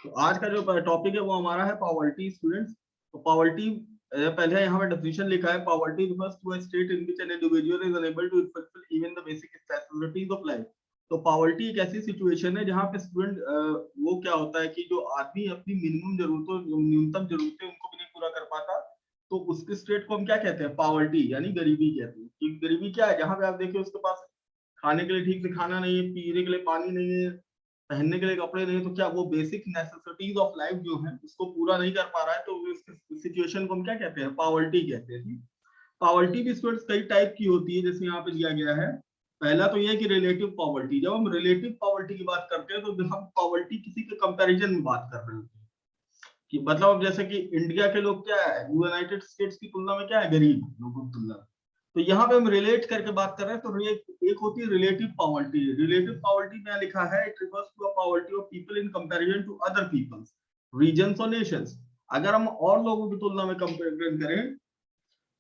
तो आज का जो टॉपिक है वो हमारा है पॉवर्टी स्टूडेंट्स। तो पॉवर्टी पहले यहाँ पे डेफिनेशन लिखा है, poverty refers to a state in which an individual is unable to fulfil even the basic necessities of life. तो पॉवर्टी एक ऐसी सिचुएशन है जहाँ पे स्टूडेंट वो क्या होता है कि जो आदमी अपनी मिनिमम जरूरतों न्यूनतम जरूरतें उनको भी नहीं पूरा कर पाता, तो उसके स्टेट को हम क्या कहते हैं, पॉवर्टी यानी गरीबी कहते हैं। कि गरीबी क्या है, जहाँ पे आप देखिए उसके पास खाने के लिए ठीक से खाना नहीं है, पीने के लिए पानी नहीं है, पहनने के लिए कपड़े नहीं, तो क्या वो बेसिक नेसेसिटीज ऑफ लाइफ जो है उसको पूरा नहीं कर पा रहा है, तो इस सिचुएशन को हम क्या कहते हैं, पॉवर्टी कहते हैं। पॉवर्टी भी स्टूडेंट्स कई टाइप की होती है, जैसे यहाँ पे दिया गया है। पहला तो ये है कि रिलेटिव पॉवर्टी। जब हम रिलेटिव पॉवर्टी की बात करते हैं तो हम पॉवर्टी किसी के कंपैरिजन में बात कर रहे होते हैं। कि मतलब जैसे कि इंडिया के लोग क्या है, यूनाइटेड स्टेट्स की तुलना में क्या है, गरीब लोगों की तुलना में। तो यहाँ पे हम रिलेट करके बात कर रहे हैं, तो एक होती है रिलेटिव पॉवर्टी। रिलेटिव पॉवर्टी में लिखा है, it refers to a poverty of people in comparison to other peoples, regions और नेशंस। अगर हम और लोगों की तुलना में कंपेरिजन करें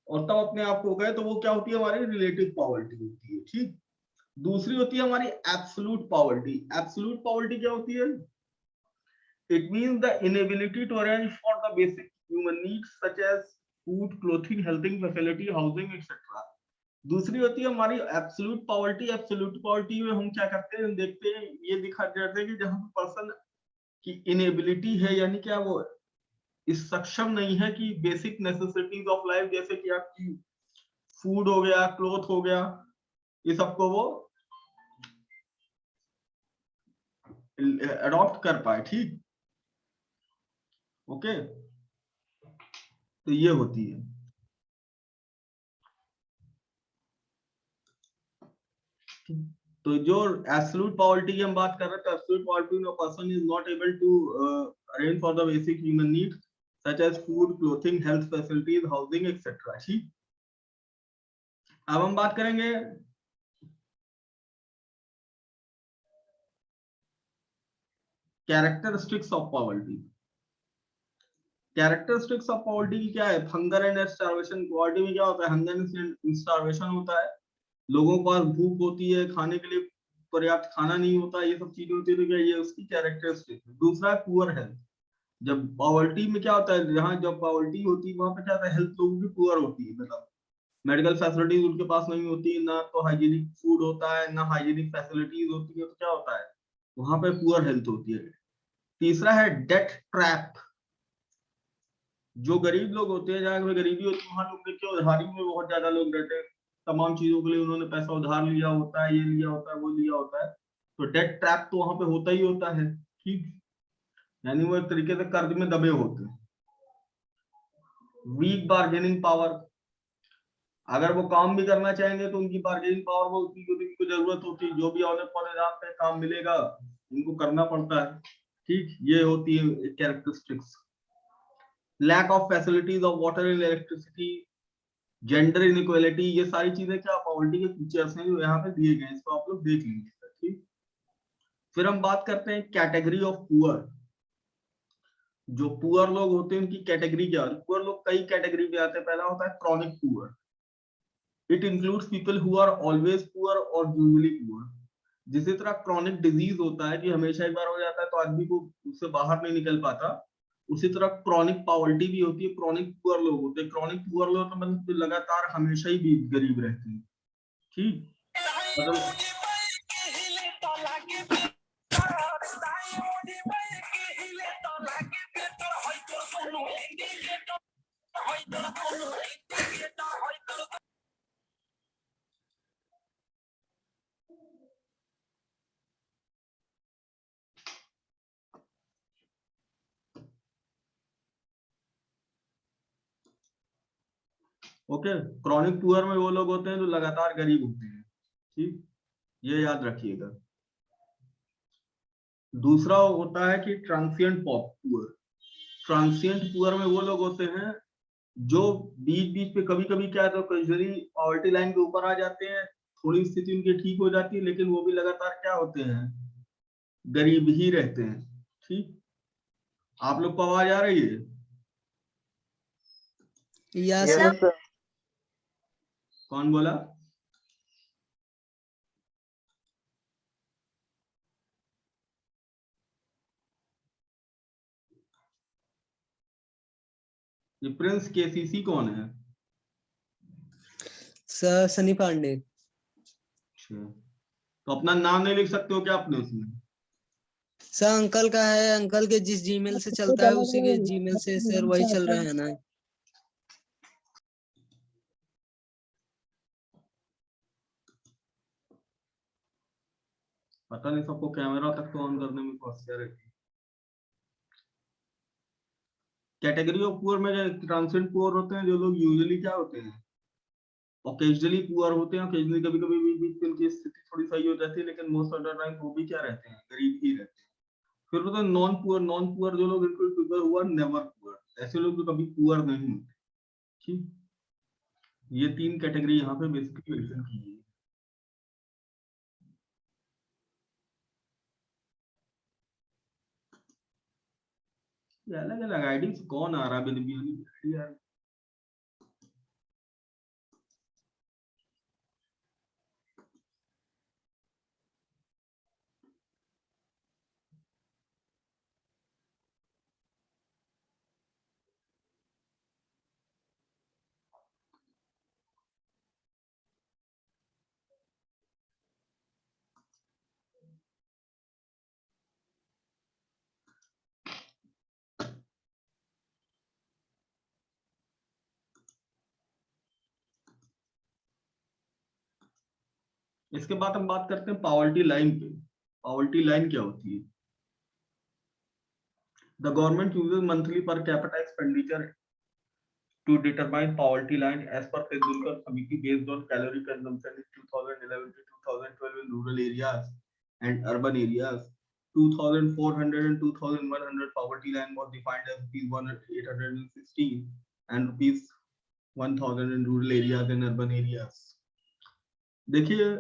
और तब अपने आप को गए, तो वो क्या होती है, हमारी रिलेटिव पॉवर्टी होती है। ठीक। दूसरी होती है हमारी एब्सोल्यूट पॉवर्टी। एब्सोल्यूट पॉवर्टी क्या होती है? It means the inability to arrange for the basic human needs such as food, clothing, healthing facility, housing, etc. दूसरी होती है हमारी एब्सोल्यूट पॉवर्टी। एब्सोल्यूट पॉवर्टी में हम क्या करते हैं, हम देखते हैं, ये दिखा जाते हैं कि जहां पर्सन की इनेबिलिटी है, यानी क्या वो इस सक्षम नहीं है कि बेसिक नेसेसिटीज ऑफ लाइफ, जैसे कि आपकी फूड हो गया, क्लोथ हो गया, ये सबको वो अडॉप्ट कर पाए। ठीक। ओके, तो ये होती है। तो जो एब्सोल्यूट पॉवर्टी की हम बात कर रहे हैं, तो एब्सोल्यूट पॉवर्टी में person is not able to arrange for the basic human needs such as food, clothing, health facilities, housing etcetera. ठीक। अब हम बात करेंगे characteristics of poverty. Characteristics of poverty की क्या है? Hunger and starvation. पॉवर्टी में क्या होता है? हंगर एंड स्टार्वेशन होता है, लोगों को पास भूख होती है, खाने के लिए पर्याप्त खाना नहीं होता, ये सब चीजें होती है। तो क्या ये उसकी कैरेक्टरिस्टिक है। दूसरा है पुअर हेल्थ। जब पॉवर्टी में क्या होता है, जहाँ जब पॉवर्टी होती है वहां पे क्या होता है, हेल्थ लोगों की पुअर होती है, मतलब मेडिकल फैसिलिटीज उनके पास नहीं होती, ना तो हाइजीनिक फूड होता है, ना हाइजीनिक फैसिलिटीज होती है, तो क्या होता है, वहां पे पुअर हेल्थ होती है। तीसरा है डेट ट्रैप। जो गरीब लोग होते हैं, जहाँ पे गरीबी होती है, वहां लोग देखिए उधारी में बहुत ज्यादा लोग रहते हैं। तमाम चीजों के लिए उन्होंने पैसा उधार लिया होता है, ये लिया होता है, वो लिया होता है। तो डेट ट्रैप तो वहां पे होता ही होता है। ठीक। यानी वो एक तरीके से कर्ज में दबे होते हैं। Weak bargaining power. अगर वो काम भी करना चाहेंगे तो उनकी बार्गेनिंग पावर वो उतनी उनको जरूरत होती है, जो भी आने वाले रात पे काम मिलेगा उनको करना पड़ता है। ठीक। ये होती है characteristics. Lack of facilities of water and electricity, gender inequality, ये सारी चीजें क्या पॉवर्टी के फीचर्स हैं जो यहाँ पे दिए गए हैं, इसको आप लोग देख लीजिए। ठीक। फिर हम बात करते हैं कैटेगरी ऑफ पुअर। जो पुअर लोग होते हैं उनकी कैटेगरी क्या है? पुअर लोग कई कैटेगरी में आते हैं। पहला होता है chronic poor. It includes people who are always poor और यूजुअली पुअर। जिसी तरह क्रॉनिक डिजीज होता है कि हमेशा एक बार हो जाता है तो आदमी को उससे बाहर नहीं निकल पाता, उसी तरह क्रॉनिक पॉवर्टी भी होती है। क्रॉनिक पुअर लोग होते हैं। क्रॉनिक पुअर लोग तो मतलब लगातार हमेशा ही भी गरीब रहते हैं। ठीक। मतलब ओके, क्रॉनिक पुअर में वो लोग होते हैं जो लगातार गरीब होते हैं। ठीक। ये याद रखिएगा। दूसरा होता है कि ट्रांसिएंट पुअर। ट्रांसिएंट पुअर में वो लोग होते हैं जो बीच बीच पे कभी कभी क्या है, तो कभी पॉवर्टी लाइन के ऊपर आ जाते हैं, थोड़ी स्थिति उनकी ठीक हो जाती है, लेकिन वो भी लगातार क्या होते हैं, गरीब ही रहते हैं। ठीक। आप लोग को आवाज आ रही है? यस कौन बोला? ये प्रिंस केसीसी कौन है? सर सनी पांडे। अच्छा, तो अपना नाम नहीं लिख सकते हो क्या आपने उसमें? सर अंकल का है, अंकल के जिस जीमेल से चलता है उसी के जीमेल से सर वही चल रहा है ना। पता नहीं, सबको कैमरा तक तो ऑन करने में समस्या रहती है। कैटेगरी ऑफ पुअर में ट्रांसेंड पुअर होते हैं जो लोग यूजुअली क्या होते हैं, ओकेजनली पुअर होते हैं, ओकेजनली कभी कभी भी बीच में उनकी स्थिति थोड़ी सही हो जाती है, लेकिन मोस्ट ऑफ द टाइम वो भी क्या रहते हैं, गरीब ही रहते हैं। फिर होता है नॉन पुअर। नॉन पुअर जो लोग, बिल्कुल पुअर हुआ नेवर पुअर, ऐसे लोग जो कभी पुअर नहीं होते। ठीक, ये 3 कैटेगरी यहाँ पे बेसिकली मेंशन की है। ये अलग अलग आईडी कौन आ रहा है यार? इसके बाद हम बात करते हैं पॉवर्टी लाइन पे। पॉवर्टी लाइन क्या होती है? The government uses monthly per capita expenditure to determine poverty line as per Tendulkar Committee based on calorie consumption in 2011 to 2012 in rural areas and urban areas. 2,400 and 2,100 poverty line was defined as ₹816 and ₹1,000 in rural areas and urban areas. देखिए,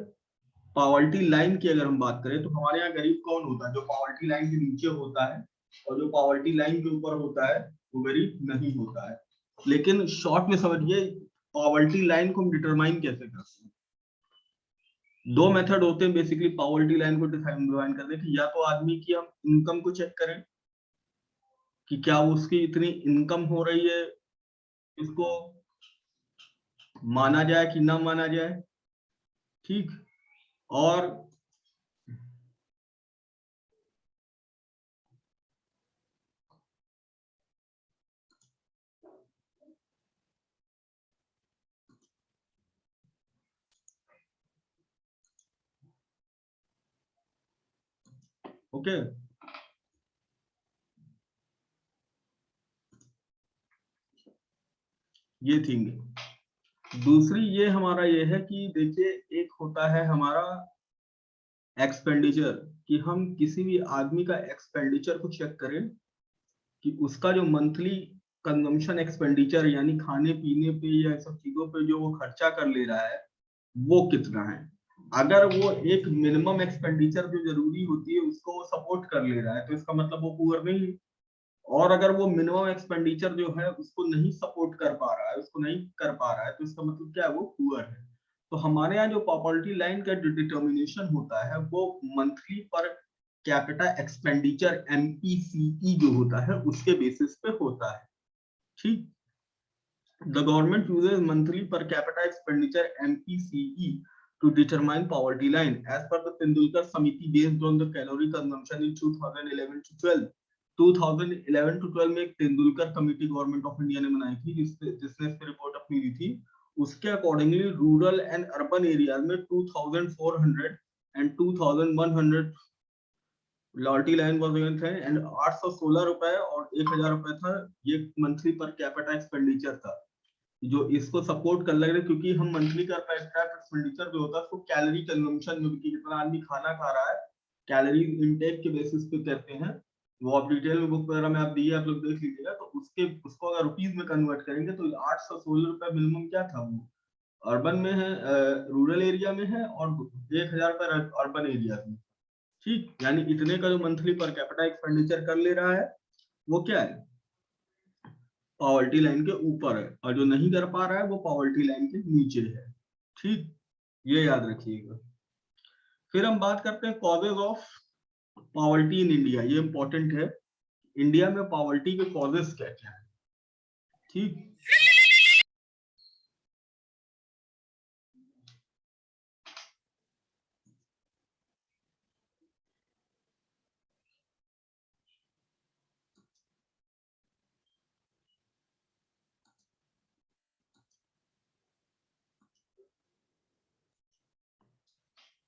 poverty line की अगर हम बात करें तो हमारे यहाँ गरीब कौन होता है? जो पॉवर्टी लाइन के नीचे होता है, और जो पॉवर्टी लाइन के ऊपर होता है वो गरीब नहीं होता है। लेकिन शॉर्ट में समझिए, पॉवर्टी लाइन को हम डिटरमाइन कैसे करते हैं? 2 मेथड होते हैं बेसिकली पॉवर्टी लाइन को डिफाइन करने के। या तो आदमी की हम इनकम को चेक करें कि क्या उसकी इतनी इनकम हो रही है, इसको माना जाए कि ना माना जाए। ठीक, और ओके, ये थिंग है। दूसरी ये हमारा ये है कि देखिए, एक होता है हमारा एक्सपेंडिचर, कि हम किसी भी आदमी का एक्सपेंडिचर को चेक करें कि उसका जो मंथली कंजम्पशन एक्सपेंडिचर यानी खाने पीने पे या सब चीजों पे जो वो खर्चा कर ले रहा है वो कितना है। अगर वो एक मिनिमम एक्सपेंडिचर जो जरूरी होती है उसको वो सपोर्ट कर ले रहा है तो इसका मतलब वो पुअर नहीं है। और अगर वो मिनिमम एक्सपेंडिचर जो है उसको नहीं सपोर्ट कर पा रहा है, उसको नहीं कर पा रहा है, तो इसका मतलब क्या है, वो पुअर है। तो हमारे यहाँ जो पॉवर्टी लाइन का डिटर्मिनेशन होता है वो मंथली पर कैपिटा एक्सपेंडिचर एमपीसीई जो होता है उसके बेसिस पे होता है। ठीक, the government uses monthly per capita expenditure MPCE to determine poverty line as per the Tendulkar Samiti based on the calorie consumption in 2011 to 12। 2011 to 12 में एक Tendulkar committee government of India ने बनाई थी जिसने इस पे रिपोर्ट अपनी दी थी। उसके accordingly rural and urban areas में 2400 and 2100 loyalty line was given थे एंड 816 रुपए और 1000 रुपए था ये मंथली पर कैपिटा एक्सपेंडिचर था जो इसको सपोर्ट कर लग रहे, क्योंकि हम मंथली का एक्सपेंडिचर जो होता है उसको कैलोरी कंजम्पशन में, कितना आदमी खाना खा रहा है, कैलोरी इनटेक के बेसिस पे करते हैं। वो आप डिटेल में बुक वगैरह में आप दिए, आप लोग देख लीजिएगा। तो उसको अगर रुपीज में कन्वर्ट करेंगे तो 816 रुपए मिनिमम क्या था, वो अर्बन में है, रूरल एरिया में है, और 1000 रुपए अर्बन एरिया में। ठीक, यानी इतने का जो मंथली पर कैपिटा एक्सपेंडिचर कर ले रहा है वो क्या है, पॉवर्टी लाइन के ऊपर है, और जो नहीं कर पा रहा है वो पॉवर्टी लाइन के नीचे है। ठीक, ये याद रखिएगा। फिर हम बात करते हैं causes of poverty in India. ये इंपॉर्टेंट है, इंडिया में पॉवर्टी के कॉजेज क्या क्या है। ठीक।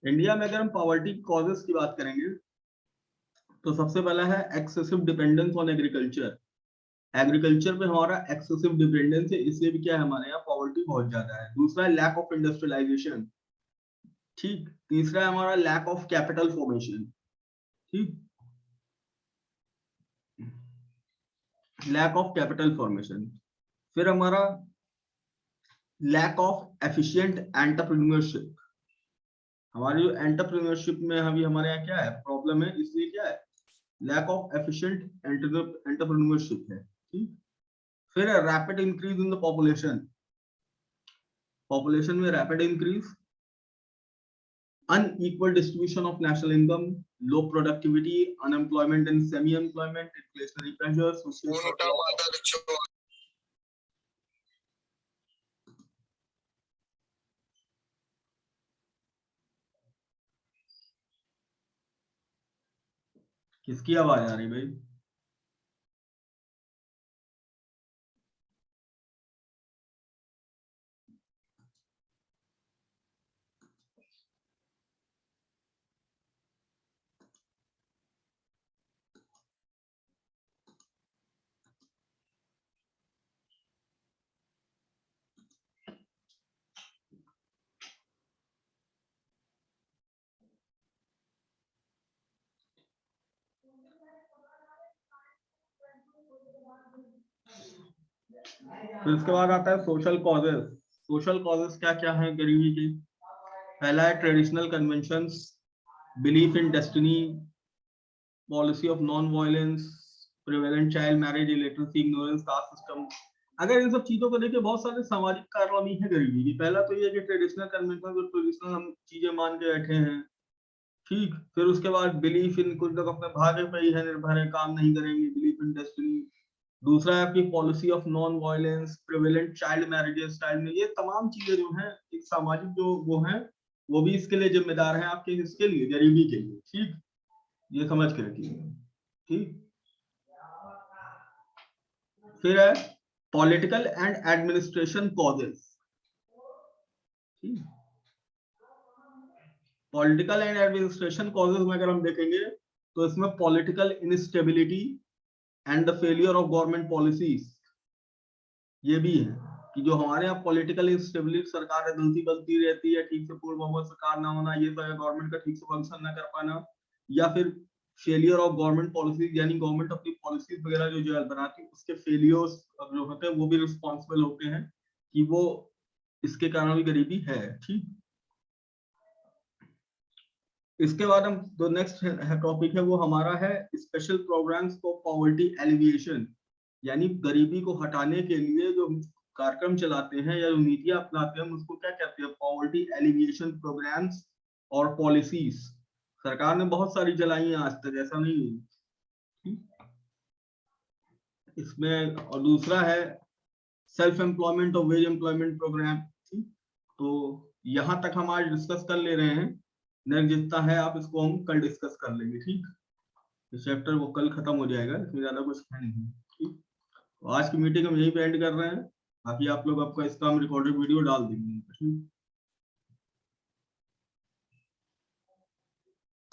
इंडिया में अगर हम पॉवर्टी कॉजेस की बात करेंगे तो सबसे पहला है excessive dependence on agriculture. Agriculture पे हमारा एक्सेसिव डिपेंडेंस है, इसलिए भी क्या है हमारे यहाँ पॉवर्टी बहुत ज्यादा है। दूसरा है लैक ऑफ इंडस्ट्रियलाइजेशन, ठीक। तीसरा है हमारा लैक ऑफ कैपिटल फॉर्मेशन, ठीक, लैक ऑफ कैपिटल फॉर्मेशन। फिर हमारा लैक ऑफ एफिशिएंट एंटरप्रेन्योरशिप। हमारे जो एंटरप्रेन्योरशिप में अभी हमारे यहाँ क्या है प्रॉब्लम है, इसलिए क्या है लैक ऑफ एफिशिएंट एंटरप्रेन्योरशिप है, ठीक। फिर rapid increase in the population, population में rapid increase, unequal distribution of national income, low productivity, unemployment and semi-employment, inflationary pressures, social किसकी आवाज आ रही भाई? फिर उसके बाद आता है सोशल कॉजेस। सोशल कॉजेस क्या क्या है गरीबी के? पहला है traditional conventions, belief in destiny, policy of non violence, prevalent child marriage, illiteracy, ignorance, caste system. अगर इन सब चीजों को देखिए बहुत सारे सामाजिक कारनामे है गरीबी की। पहला तो ये है कि ट्रेडिशनल कन्वेंशन और ट्रेडिशनल हम चीजें मान के बैठे हैं, ठीक। फिर उसके बाद बिलीफ इन, कुछ लोग अपने भाग्य पे ही है निर्भर है, काम नहीं करेंगे, बिलीफ इन डेस्टिनी। दूसरा है आपकी policy of non violence, prevalent child marriages, child में, ये तमाम चीजें जो हैं एक सामाजिक जो वो है वो भी इसके लिए जिम्मेदार है, आपके इसके लिए गरीबी के लिए, ठीक। ये समझ के रखिए, ठीक। फिर है पॉलिटिकल एंड एडमिनिस्ट्रेशन कॉजेस, ठीक। पॉलिटिकल एंड एडमिनिस्ट्रेशन कॉजेस में अगर हम देखेंगे तो इसमें political instability and the failure of government policies, ये भी है कि जो हमारे यहाँ पॉलिटिकल इंस्टेबिलिटी, सरकार है गलती बलती रहती है, ठीक से पूर्ण बहुमत सरकार ना होना, ये तो है गवर्नमेंट का ठीक से फंक्शन ना कर पाना, या फिर फेलियर ऑफ गवर्नमेंट पॉलिसीज, यानी गवर्नमेंट अपनी पॉलिसीज वगैरह जो बनाती है उसके फेलियर्स जो होते हैं वो भी रिस्पॉन्सिबल होते हैं कि वो इसके कारण भी गरीबी है, ठीक। इसके बाद हम जो नेक्स्ट टॉपिक है वो हमारा है special programmes for poverty alleviation, यानी गरीबी को हटाने के लिए जो कार्यक्रम चलाते हैं या जो नीतियां अपनाते हैं उसको क्या कहते हैं, पॉवर्टी एलिविएशन प्रोग्राम्स और पॉलिसीज। सरकार ने बहुत सारी चलाई है आज तक, ऐसा नहीं है इसमें। और दूसरा है सेल्फ एम्प्लॉयमेंट और वेज एम्प्लॉयमेंट प्रोग्राम, ठीक। तो यहाँ तक हम आज डिस्कस कर ले रहे हैं, नेक्स्ट जितना है आप इसको हम कल डिस्कस कर लेंगे, ठीक। इस चैप्टर वो कल खत्म हो जाएगा, इसमें ज्यादा कुछ है नहीं, ठीक। तो आज की मीटिंग हम यहीं पे एंड कर रहे हैं, बाकी आप लोग आपका इसका हम रिकॉर्डेड वीडियो डाल देंगे, ठीक।